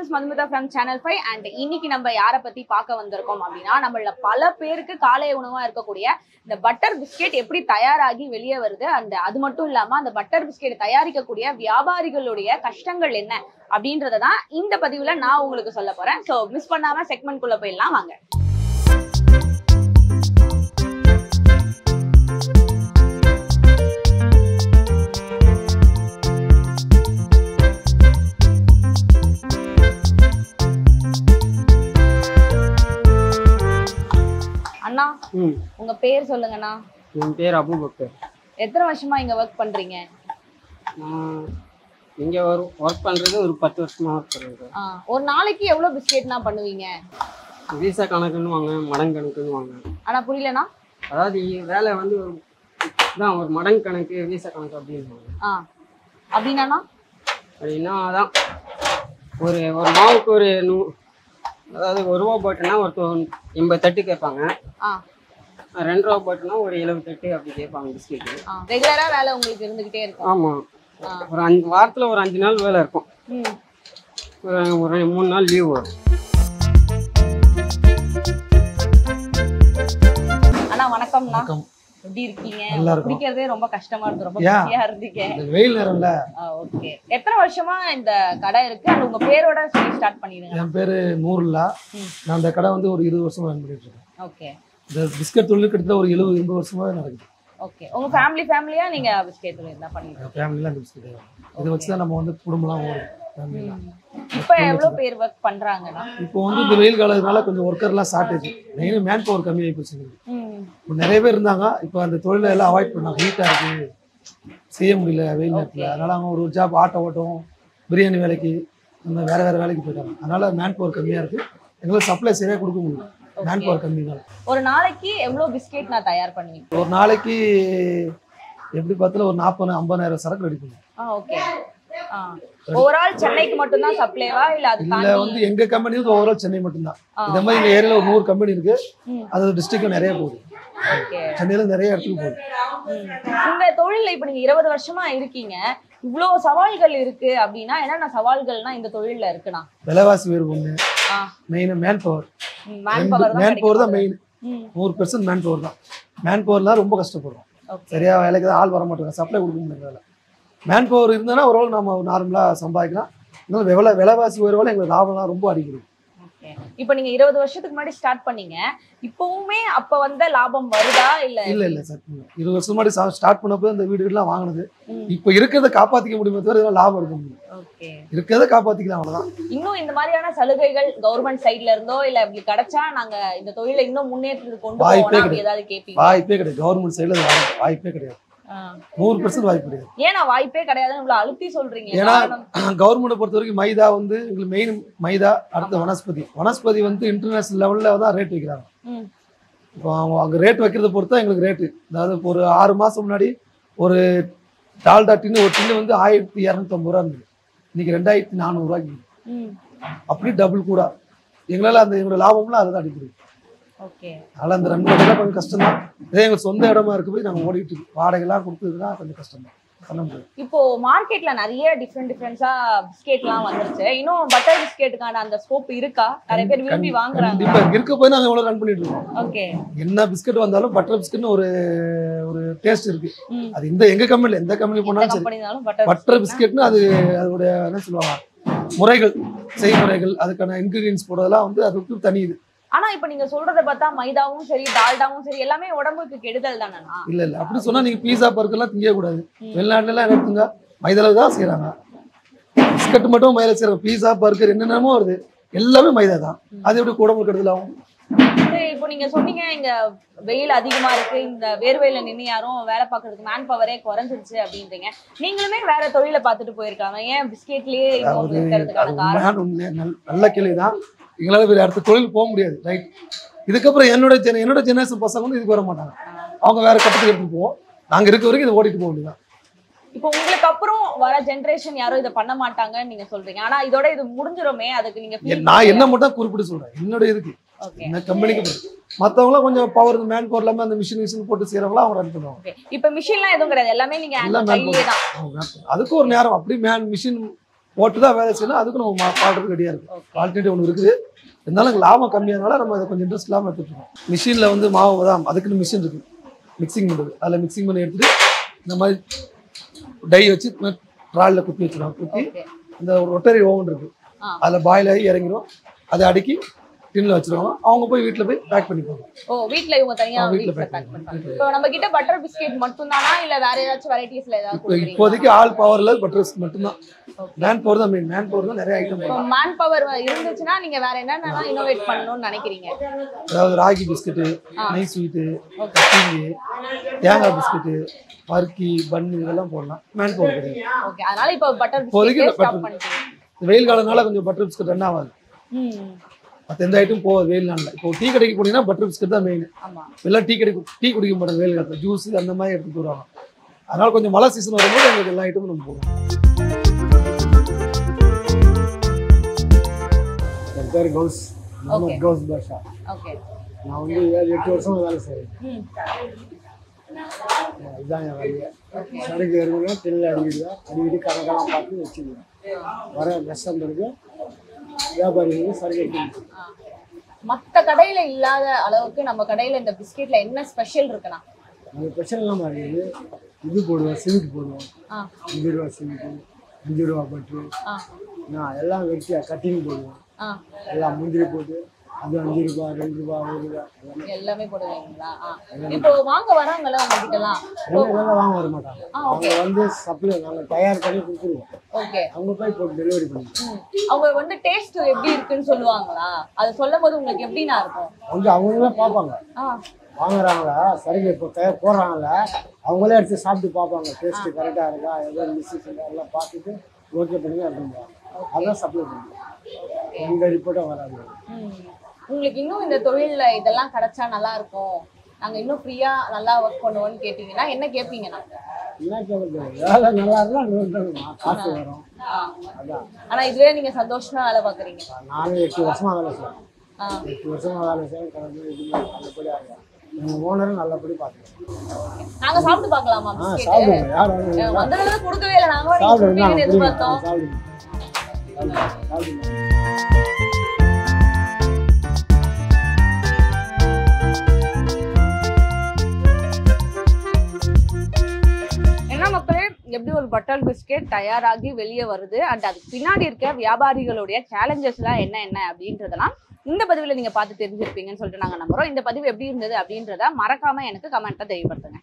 is Madhumita from Channel 5 and இன்னைக்கு நம்ம யாரை பத்தி பார்க்க வந்திருக்கோம் அப்படின்னா நம்மள பல பேருக்கு காலை உணவா இருக்கக்கூடிய இந்த பட்டர் பிஸ்கெட் எப்படி தயாராகி வெளியே வருது and அது மட்டும் இல்லாம அந்த பட்டர் பிஸ்கெட் தயாரிக்கக்கூடிய வியாபாரிகளுடைய கஷ்டங்கள் என்ன அப்படின்றத தான் இந்த பதிவுல நான் உங்களுக்கு சொல்ல போறேன். சோ மிஸ் பண்ணாம செக்மெண்ட் குள்ள போயிடலாம் வாங்க. அண்ணா உங்க பேர் சொல்லுங்கண்ணா. என் பேர் அபூபக்கர். எத்தனை வருஷமா இங்க ஒர்க் பண்றீங்க? இங்க ஒர்க் பண்றது ஒரு 10 வருஷமா ஒர்க் பண்றேன். ஒரு நாளைக்கு எவ்வளவு பிஸ்கெட்னா பண்ணுவீங்க? வீசா கணக்குன்னு வாங்க, மடங்கு கணக்குன்னு வாங்க. ஆனா புரியலண்ணா. அதாவது வேலை வந்து ஒரு மடங்கு கணக்கு, வீசா கணக்கு அப்படின்னு. அப்படின்னா அப்படின்னா அதான் ஒரு மாவுக்கு ஒரு அதாவது 1 ரூபா போட்டுனா ஒரு 80 தட்டு கேட்பாங்க. 2 ரூபா போட்டுனா ஒரு 70 தட்டு அப்படி கேட்பாங்க பிஸ்கெட். ரெகுலரா வேலை உங்களுக்கு இருந்துகிட்டே இருக்கும்? ஆமா, ஒரு 5 வாரத்துல ஒரு 5 நாள் வேலை இருக்கும். ஒரு 3 நாள் லீவ் வரும். அண்ணா வணக்கம்ண்ணா. எப்படி இருக்கீங்க? குடிக்கிறதே ரொம்ப கஷ்டமா இருக்கு, ரொம்ப பிஸியா இருந்தீங்க. வெயில் நேரம்ல. ஓகே, எத்தனை வருஷமா இந்த கடை இருக்கு? அது உங்க பேரோட சொல்லி ஸ்டார்ட் பண்ணிடுங்க. என் பேரு நூருல்லா. நான் இந்த கடை வந்து ஒரு 20 வருஷமா ரன் பண்ணிட்டு இருக்கேன். ஓகே. இந்த பிஸ்கட் தொழில் கிட்டத்தட்ட ஒரு 70-80 வருஷமா நடக்குது. ஓகே. உங்க ஃபேமிலியா நீங்க பிஸ்கட் தொழில் தான் பண்ணிட்டு இருக்கீங்க? ஃபேமிலில அந்த பிஸ்கட் இதை வச்சு தான் நம்ம வந்து குடும்பம்லாம் ஓடும். இப்போ எவ்வளவு பேர் ஒர்க் பண்றாங்கன்னா? இப்போ வந்து இந்த வெயில் காலத்தினால கொஞ்சம் ஒர்க்கர்லாம் ஷார்டேஜ், மெயின் மேன் பவர் கம்மியாகி போச்சு. இப்போ நிறைய பேர் இருந்தாங்க, இப்போ அந்த தொழிலை எல்லாம் அவாய்ட் பண்ணாங்க. ஹீட்டா இருக்கு, செய்ய முடியல வெயில் நேரத்தில். அதனால அவங்க ஒரு ஜாப் ஆட்டோ ஓட்டம், பிரியாணி வேலைக்கு, நம்ம வேற வேலைக்கு போயிட்டாங்க. அதனால மேன் பவர் கம்மியா இருக்கு, எங்களுக்கு சப்ளை சரியா கொடுக்க முடியல மேன் பவர் கம்மினால. ஒரு நாளைக்கு எவ்வளவு பிஸ்கெட் நான் தயார் பண்ணுவீங்க? ஒரு நாளைக்கு எப்படி பார்த்தாலும் ஒரு 40-50,000 சரக்கு ரெடி பண்ணுவோம். ஓகே. ஓவரால் சென்னைக்கு மட்டும் தான் சப்ளைவா இல்ல அது தாண்டி? இல்ல வந்து எங்க கம்பெனி வந்து ஓவரால் சென்னை மட்டும் தான். இந்த மாதிரி இந்த ஏரியால ஒரு 100 கம்பெனி இருக்கு, அது டிஸ்ட்ரிக்ட்ல நிறைய போகுது. சென்னையில நிறைய இடத்துக்கு போகுது. இந்த தொழில்ல இப்ப நீங்க 20 வருஷமா இருக்கீங்க, இவ்வளவு சவால்கள் இருக்கு அப்படின்னா என்னென்ன சவால்கள்னா இந்த தொழில்ல இருக்குன்னா? விலைவாசி உயர்வு ஒண்ணு, main man power. Man power தான் மெயின். 100% மேன் பவர் தான். மேன் பவர்லாம் ரொம்ப கஷ்டப்படுறோம். சரியா வேலைக்கு தான் ஆள் வர மாட்டாங்க, சப்ளை கொடுக்க முடியல. மேன் பவர் இருந்ததுன்னா ஓரளவு நம்ம நார்மலாக சம்பாதிக்கலாம். இன்னும் விலைவாசி உயர்வால எங்களுக்கு லாபம்லாம் ரொம்ப அடிக்கிறது. இப்போ நீங்க 20 வருஷத்துக்கு முன்னாடி ஸ்டார்ட் பண்ணீங்க, இப்பவுமே அப்ப வந்த லாபம் வருதா? இல்ல சார், 20 வருஷம் முன்னாடி ஸ்டார்ட் பண்ணப்போ இந்த வீடுகள்லாம் வாங்கினது. இப்போ இருக்கிறத காப்பாற்றிக்க முடியுமே தவிர லாபம் எடுக்க முடியும். இருக்கிறத காப்பாற்றிக்கலாம், அவ்வளவுதான். இன்னும் இந்த மாதிரியான சலுகைகள் கவர்மெண்ட் சைட்ல இருந்தோ இல்ல இப்படி கிடைச்சா நாங்க இந்த தொழிலை இன்னும் முன்னேற்றத்துக்கு கொண்டு போவோம் ஏதாவது கேட்பீங்க? வாய்ப்பே கிடையாது. கவர்மெண்ட் சைட்ல வாய்ப்பே கிடையாது. 100% வாய்ப்பு கிடையாது. ஏன்னா வாய்ப்பே கிடையாதுன்னு இவ்வளவு அழுத்தி சொல்றீங்க? ஏன்னா கவர்மெண்ட் பொறுத்த வரைக்கும் மைதா வந்து எங்களுக்கு மெயின் மைதா, அடுத்த வனஸ்பதி வந்து இன்டர்நேஷனல் லெவல்ல தான் ரேட் வைக்கிறாங்க. இப்போ அவங்க அங்கே ரேட் வைக்கிறத பொறுத்தா எங்களுக்கு ரேட்டு. அதாவது ஒரு 6 மாசம் முன்னாடி ஒரு டால்டா டின்னு ஒரு டின்னு வந்து 1250 ரூபா இருந்தது, இன்னைக்கு 2400 ரூபாய்க்கு. அப்படி டபுள் கூட. எங்களால் அந்த எங்களோட லாபம்லாம் அதுதான் அடிப்படை. அதனால அந்த 2 வருஷம் கொஞ்சம் கஷ்டம் தான். இதே எங்க சொந்த இடமா இருக்கு போய் நாங்கள் ஓடிட்டு இருக்கோம். வாடகைலாம் கொடுத்ததுன்னா கொஞ்சம் கஷ்டம் தான், பண்ண முடியாது. இப்போ மார்க்கெட்ல நிறைய டிஃப்ரெண்டா பிஸ்கெட்லாம் வந்துருச்சு. இன்னும் பட்டர் பிஸ்கெட்டுக்கான அந்த ஸ்கோப் இருக்கா? நிறைய பேர் விரும்பி வாங்குறாங்க. கண்டிப்பா இருக்க போய் நாங்கள் எவ்வளவு ரன் பண்ணிட்டு இருக்கோம். ஓகே. என்ன பிஸ்கெட் வந்தாலும் பட்டர் பிஸ்கெட்னு ஒரு டேஸ்ட் இருக்கு. அது எந்த கம்பெனில எந்த கம்பெனி போனாலும் சரி, பட்டர் பிஸ்கெட்னு அது அதோட என்ன சொல்லுவாங்க முறைகள், செய்முறைகள், அதுக்கான இன்கிரீடியன்ஸ் போடுறதெல்லாம் வந்து அதுக்கு தனி இது. ஆனா இப்ப நீங்க சொல்றத பார்த்தா மைதாவும் சரி டால்டாவும் சரி எல்லாமே உடம்புக்கு கெடுதல் தானே? இல்ல அப்படி சொன்னா நீங்க பீஸா பர்கர் எல்லாம் திங்க கூடாது. வெளிநாட்டுல எல்லாம் எடுத்துங்க, மைதால தான் செய்யறாங்க. பிஸ்கட் மட்டும் மைதா செய்யறாங்க. பீஸா பர்கர் என்னென்னமோ வருது, எல்லாமே மைதா தான். அது எப்படி உடம்புக்கு கெடுதல் ஆகும்? இப்போ நீங்க சொன்னீங்க இங்க வெயில் அதிகமா இருக்கு, இந்த வேர்வையில நின்று யாரும் வேலை பார்க்கறதுக்கு மேன் பவரே குறைஞ்சிருச்சு அப்படின்றீங்க. நீங்களுமே வேற தொழிலை பார்த்துட்டு போயிருக்காங்க, ஏன் பிஸ்கெட்லயே இருக்கிறதுக்கான காரணம்? நல்ல கேள்விதான். எங்களால வேற அடுத்த தொழில் போக முடியாது. ரைட். இதுக்கப்புறம் என்னோட ஜெனரேஷன் பசங்க வந்து இதுக்கு வர மாட்டாங்க. அவங்க வேற கட்டத்துக்கு எடுத்து போவோம். நாங்க இருக்க வரைக்கும் இதை ஓடிட்டு போக முடியாது. இப்போ உங்களுக்கு அப்புறம் வர ஜெனரேஷன் யாரும் இதை பண்ண மாட்டாங்கன்னு நீங்க சொல்றீங்க. ஆனா இதோட இது முடிஞ்சிருமே, அதுக்கு நீங்க நான் என்ன மட்டும் குறிப்பிட்டு சொல்றேன். என்னோட இதுக்கு இந்த கம்பெனிக்கு மத்தவங்களாம் கொஞ்சம் பவர் மேன் பவர் இல்லாம அந்த மிஷின் போட்டு செய்யறவங்களா அவங்க ரன் பண்ணுவாங்க. இப்போ மிஷின்லாம் எதுவும் கிடையாது, எல்லாமே நீங்க கையிலே தான். அதுக்கு ஒரு நேரம் அப்படி மிஷின் போட்டு தான் வேலை செய்யணும். அதுக்கும் நம்ம பாடுறதுக்கு ரெடியாக இருக்கும். ஆல்டர்னேட்டிவ் ஒன்று இருக்குது. இருந்தாலும் லாபம் கம்மியானால நம்ம அதை கொஞ்சம் இன்ட்ரெஸ்ட் இல்லாமல் எடுத்துட்டு இருக்கோம். மிஷினில் வந்து மாவு தான் அதுக்குன்னு மிஷின் இருக்குது மிக்சிங் பண்ணுறது. அதில் மிக்சிங் பண்ணி எடுத்துட்டு இந்த மாதிரி டை வச்சு ட்ராலில் குத்தி வச்சிருவோம். குத்தி இந்த ஒரு ரொட்டரி ஓவன் இருக்குது, அதில் பாயில் ஆகி இறங்கிடும். அதை அடுக்கி டின்ல வச்சிருவாங்க. அவங்க போய் வீட்டில் போய் பேக் பண்ணிப்பாங்க. ஓ, வீட்ல இவங்க தனியா வீட்ல பேக் பண்ணுவாங்க. இப்போ நம்ம கிட்ட பட்டர் பிஸ்கெட் மட்டும் தானா இல்ல வேற ஏதாச்சும் வெரைட்டிஸ்ல ஏதாவது கொடுக்குறீங்க? இப்போதைக்கு ஆல் பவர்ல பட்டர் பிஸ்கெட் மட்டும் தான். மேன் பவர் தான் மெயின். மேன் பவர் தான் நிறைய ஐட்டம். இப்போ மேன் பவர் இருந்துச்சுன்னா நீங்க வேற என்னென்ன இன்னோவேட் பண்ணணும்னு நினைக்கிறீங்க? அதாவது ராகி பிஸ்கெட், நெய் ஸ்வீட்டு, கட்டிங்கு, தேங்காய் பிஸ்கெட்டு, பர்க்கி, பன்னு இதெல்லாம் போடலாம். மேன் பவர் கிடையாது. ஓகே, அதனால இப்போ பட்டர் பிஸ்கெட் ஸ்டாப் பண்ணிட்டீங்க. வெயில் காலனால கொஞ்சம் பட்டர் பிஸ்கெட் ரன் ஆகாது. மற்ற எந்த ஐட்டம் போகாது வெயில் நாளில். இப்போ டீ கடைக்கு போனீங்கன்னா பட்டர் பிஸ்கெட் தான் மெயின். எல்லாம் டீ குடிக்க மாட்டாங்க வெயில் காலத்தில். ஜூஸ் அந்த மாதிரி எடுத்துட்டு வருவாங்க. அதனால கொஞ்சம் மழை சீசன் வரும்போது எங்களுக்கு எல்லா ஐட்டமும் நம்ம போடுவோம். என் பேர் கவுஸ், முகமது கவுஸ் பாஷா. நான் வந்து 7-8 வருஷம் வேலை செய்கிறேன். இதுதான் என் வேலையை. சரக்கு வருவாங்க, தென்னில் அடிக்கிடுவேன். அடிக்கடி கணக்கெல்லாம் பார்த்து வச்சுக்குவேன். வர கஸ்டமருக்கு வியாபாரிகளுக்கு சரக்கு எடுத்து. மற்ற கடையில இல்லாத அளவுக்கு நம்ம கடையில இந்த பிஸ்கெட்ல என்ன ஸ்பெஷல் இருக்குன்னா? நம்ம ஸ்பெஷல்லாம் இருக்குது. இது போடுவோம், ஸ்வீட் போடுவோம். 5 ரூபா ஸ்வீட்டு, 5 ரூபா பட்டு, எல்லாம் வெட்டியாக கட்டிங் போடுவோம். எல்லாம் முந்திரி போட்டு அது 5 ரூபா, 2 ரூபா, 1 ரூபா எல்லாமே போடுவீங்களா? இப்போ வாங்க வராங்கல்ல உங்ககிட்டலாம்? இதெல்லாம் வாங்க வர மாட்டாங்க. அவங்க வந்து சப்ளை நாங்கள் தயார் பண்ணி கொடுத்துருவோம். ஓகே, அவங்க போய் போட்டு டெலிவரி பண்ணுவோம். அவங்க வந்து டேஸ்ட் எப்படி இருக்குன்னு சொல்லுவாங்களா? அது சொல்லும் போது உங்களுக்கு எப்படின்னா இருக்கும்? வந்து அவங்களே பார்ப்பாங்க. வாங்குறாங்களா சரக்கு இப்போ போடுறாங்களா அவங்களே எடுத்து சாப்பிட்டு பார்ப்பாங்க. டேஸ்ட்டு கரெக்டாக இருக்கா, எதாவது மிஸ்டேக் இருக்கா எல்லாம் பார்த்துட்டு ஓகே பண்ணி எடுத்துருவாங்க. அதான் சப்ளை பண்ணுவோம். எந்த ரிப்போர்ட்டும் வராது. உங்களுக்கு இன்னும் இந்த தொழில்ல இதெல்லாம் கிடைச்சா நல்லா இருக்கும், நாங்க இன்னும் ஃப்ரீயா நல்லா ஒர்க் பண்ணுவோம்னு கேட்டீங்கன்னா என்ன கேட்பீங்க? என்ன கேட்குறது, வேலை நல்லா இருந்தா காசு வரும். அதான். ஆனா இதுவே நீங்க சந்தோஷமா வேலை பாக்குறீங்க. நானும் 8 வருஷமா வேலை செய்யறேன். 8 வருஷமா வேலை செய்யறேன். கடந்து எதுவுமே நல்லபடியா இருக்கேன். எங்க ஓனரும் நல்லபடி பார்த்துக்கோங்க. நாங்க சாப்பிட்டு பார்க்கலாமா? சாப்பிடுங்க. யாரும் வந்ததுல கொடுக்கவே இல்லை. நாங்க எதிர்பார்த்தோம். என்ன மக்களே, எப்படி ஒரு பட்டர் பிஸ்கெட் தயாராகி வெளியே வருது அண்ட் அதுக்கு பின்னாடி இருக்க வியாபாரிகளுடைய சேலஞ்சஸ்லாம் என்ன அப்படின்றதெல்லாம் இந்த பதிவில் நீங்க பார்த்து தெரிஞ்சிருப்பீங்கன்னு சொல்லிட்டு நாங்க நம்புறோம். இந்த பதிவு எப்படி இருந்தது அப்படின்றத மறக்காம எனக்கு கமெண்ட்டை தெரியப்படுத்துங்க.